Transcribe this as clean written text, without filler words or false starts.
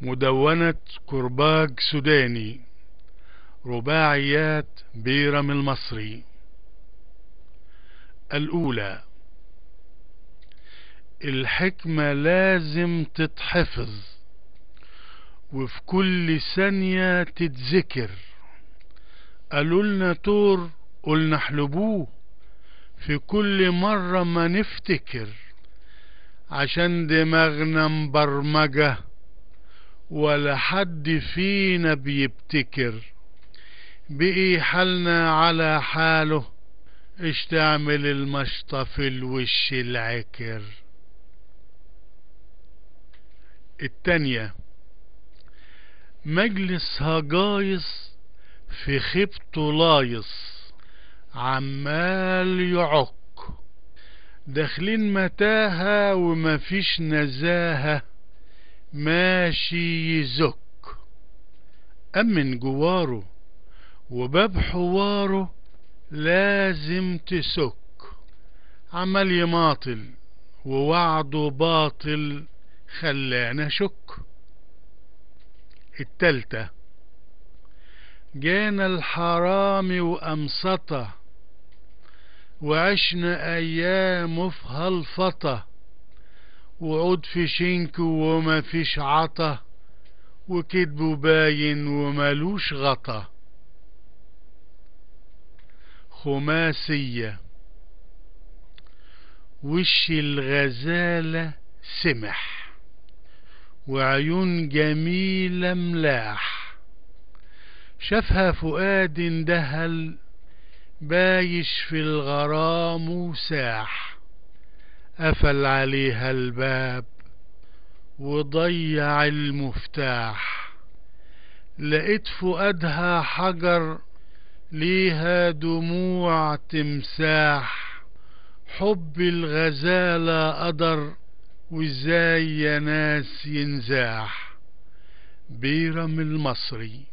مدونة كرباج سوداني، رباعيات بيرم المصري. الأولى: الحكمة لازم تتحفظ وفي كل ثانية تتذكر. قالولنا تور قلنا احلبوه في كل مرة ما نفتكر، عشان دماغنا مبرمجة ولا حد فينا بيبتكر. بقي حالنا على حاله، اشتعمل المشطة في الوش العكر. التانية: مجلس هجايص في خيبته لايص، عمال يعك. داخلين متاهة ومفيش نزاهة، ماشي يزك. أمن جواره وباب حواره لازم تسك. عمال يماطل ووعده باطل، خلانا شك. التالتة: جانا الحرامي وأمسطة، وعشنا أيامه في هالفطة. وعود في شنك وما فيش عطا، وكدبه باين ومالوش غطا. خماسية: وش الغزالة سمح، وعيون جميلة ملاح. شافها فؤاد اندهل، بايش في الغرام وساح. قفل عليها الباب وضيع المفتاح. لقيت فؤادها حجر، ليها دموع تمساح. حب الغزالة قدر، وازاي يا ناس ينزاح. بيرم المصري.